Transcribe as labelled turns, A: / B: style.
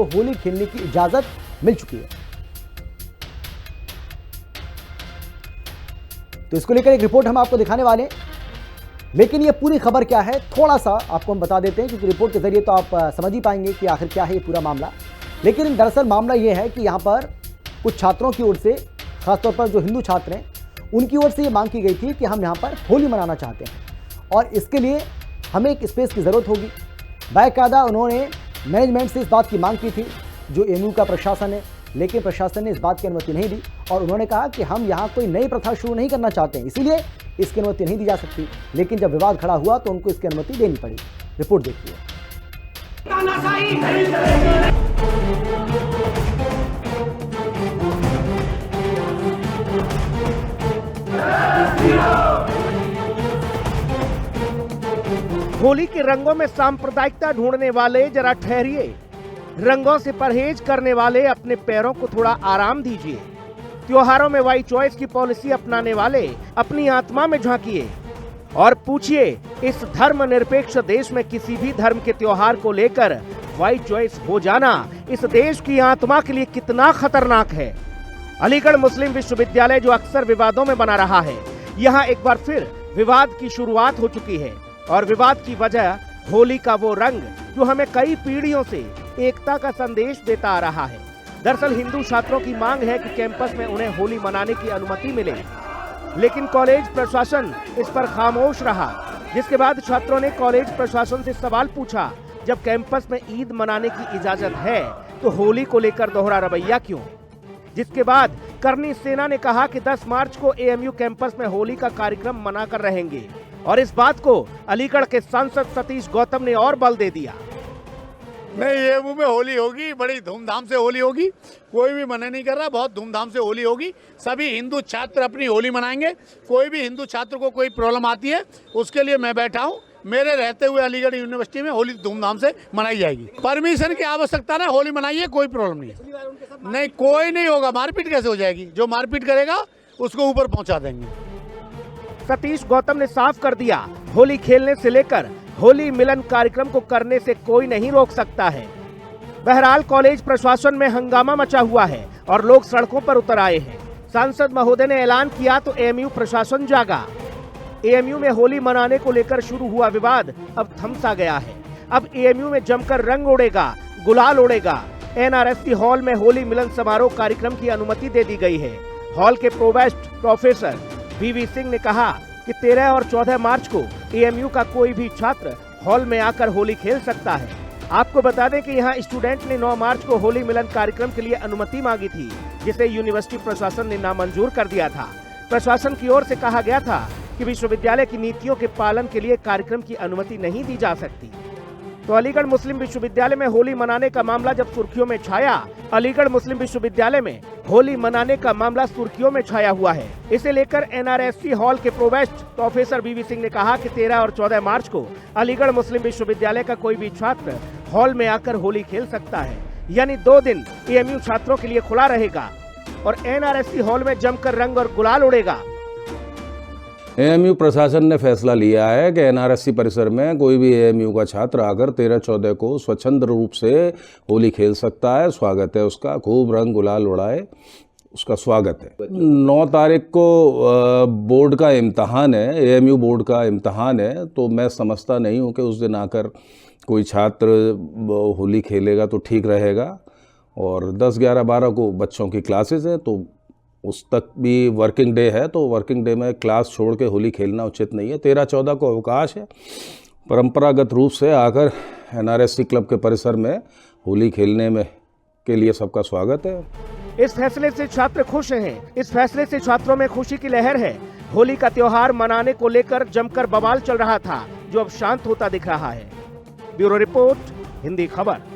A: को होली खेलने की इजाजत मिल चुकी है। तो इसको लेकर एक रिपोर्ट हम आपको दिखाने वाले हैं, लेकिन ये पूरी खबर क्या है थोड़ा सा आपको हम बता देते हैं, क्योंकि रिपोर्ट के जरिए तो आप समझ ही पाएंगे कि आखिर क्या है ये पूरा मामला। लेकिन दरअसल मामला ये है कि यहाँ पर कुछ छात्रों की ओर से, खासतौर पर जो हिंदू छात्र हैं, उनकी ओर से ये मांग की गई थी कि हम यहाँ पर होली मनाना चाहते हैं और इसके लिए हमें एक स्पेस की ज़रूरत होगी। बाकायदा उन्होंने मैनेजमेंट से इस बात की मांग की थी, जो एएमयू का प्रशासन है, लेकिन प्रशासन ने इस बात की अनुमति नहीं दी और उन्होंने कहा कि हम यहाँ कोई नई प्रथा शुरू नहीं करना चाहते हैं, इसीलिए इसकी अनुमति नहीं दी जा सकती। लेकिन जब विवाद खड़ा हुआ तो उनको इसकी अनुमति देनी पड़ी। रिपोर्ट देखिए।
B: होली के रंगों में सांप्रदायिकता ढूंढने वाले जरा ठहरिए, रंगों से परहेज करने वाले अपने पैरों को थोड़ा आराम दीजिए। त्योहारों में वाई चॉइस की पॉलिसी अपनाने वाले अपनी आत्मा में झांकिए और पूछिए, इस धर्म निरपेक्ष देश में किसी भी धर्म के त्योहार को लेकर वाई चॉइस हो जाना इस देश की आत्मा के लिए कितना खतरनाक है। अलीगढ़ मुस्लिम विश्वविद्यालय जो अक्सर विवादों में बना रहा है, यहाँ एक बार फिर विवाद की शुरुआत हो चुकी है और विवाद की वजह होली का वो रंग जो हमें कई पीढ़ियों से एकता का संदेश देता आ रहा है। दरअसल हिंदू छात्रों की मांग है कि कैंपस में उन्हें होली मनाने की अनुमति मिले, लेकिन कॉलेज प्रशासन इस पर खामोश रहा, जिसके बाद छात्रों ने कॉलेज प्रशासन से सवाल पूछा, जब कैंपस में ईद मनाने की इजाजत है तो होली को लेकर दोहरा रवैया क्यों? जिसके बाद करनी सेना ने कहा कि 10 मार्च को एएमयू कैंपस में होली का कार्यक्रम मनाकर रहेंगे और इस बात को अलीगढ़ के सांसद सतीश गौतम ने और बल दे दिया।
C: नहीं, एएमयू में होली होगी, बड़ी धूमधाम से होली होगी, कोई भी मना नहीं कर रहा, बहुत धूमधाम से होली होगी। सभी हिंदू छात्र अपनी होली मनाएंगे। कोई भी हिंदू छात्र को कोई प्रॉब्लम आती है उसके लिए मैं बैठा हूँ। मेरे रहते हुए अलीगढ़ यूनिवर्सिटी में होली धूमधाम से मनाई जाएगी। परमिशन की आवश्यकता ना, होली मनाइए, कोई प्रॉब्लम नहीं। नहीं, कोई नहीं होगा। मारपीट कैसे हो जाएगी? जो मारपीट करेगा उसको ऊपर पहुंचा देंगे।
B: सतीश गौतम ने साफ कर दिया, होली खेलने से लेकर होली मिलन कार्यक्रम को करने से कोई नहीं रोक सकता है। बहरहाल कॉलेज प्रशासन में हंगामा मचा हुआ है और लोग सड़कों पर उतर आए हैं। सांसद महोदय ने ऐलान किया तो एएमयू प्रशासन जागा। एएमयू में होली मनाने को लेकर शुरू हुआ विवाद अब थम सा गया है। अब एएमयू में जमकर रंग उड़ेगा, गुलाल उड़ेगा। एनआरएससी हॉल में होली मिलन समारोह कार्यक्रम की अनुमति दे दी गई है। हॉल के प्रोवेस्ट प्रोफेसर वीवी सिंह ने कहा कि 13 और 14 मार्च को एएमयू का कोई भी छात्र हॉल में आकर होली खेल सकता है। आपको बता दें कि यहाँ स्टूडेंट ने 9 मार्च को होली मिलन कार्यक्रम के लिए अनुमति मांगी थी, जिसे यूनिवर्सिटी प्रशासन ने नामंजूर कर दिया था। प्रशासन की ओर से कहा गया था कि विश्वविद्यालय की नीतियों के पालन के लिए कार्यक्रम की अनुमति नहीं दी जा सकती। तो अलीगढ़ मुस्लिम विश्वविद्यालय में होली मनाने का मामला जब सुर्खियों में छाया, अलीगढ़ मुस्लिम विश्वविद्यालय में होली मनाने का मामला सुर्खियों में छाया हुआ है। इसे लेकर एनआरएससी हॉल के प्रोवेस्ट प्रोफेसर वीवी सिंह ने कहा कि 13 और 14 मार्च को अलीगढ़ मुस्लिम विश्वविद्यालय का कोई भी छात्र हॉल में आकर होली खेल सकता है, यानी 2 दिन एएमयू छात्रों के लिए खुला रहेगा और एनआरएससी हॉल में जमकर रंग और गुलाल उड़ेगा।
D: एएमयू प्रशासन ने फैसला लिया है कि एनआरएससी परिसर में कोई भी एएमयू का छात्र आकर 13-14 को स्वच्छंद रूप से होली खेल सकता है। स्वागत है उसका, खूब रंग गुलाल उड़ाए, उसका स्वागत है। 9 तारीख को बोर्ड का इम्तहान है, एएमयू बोर्ड का इम्तहान है, तो मैं समझता नहीं हूँ कि उस दिन आकर कोई छात्र होली खेलेगा तो ठीक रहेगा। और 10, 11, 12 को बच्चों की क्लासेस हैं, तो उस तक भी वर्किंग डे है, तो वर्किंग डे में क्लास छोड़ के होली खेलना उचित नहीं है। 13-14 को अवकाश है। परंपरागत रूप से आकर एनआरएससी क्लब के परिसर में होली खेलने में के लिए सबका स्वागत है।
B: इस फैसले से छात्र खुश हैं। इस फैसले से छात्रों में खुशी की लहर है। होली का त्योहार मनाने को लेकर जमकर बवाल चल रहा था, जो अब शांत होता दिख रहा है। ब्यूरो रिपोर्ट, हिंदी खबर।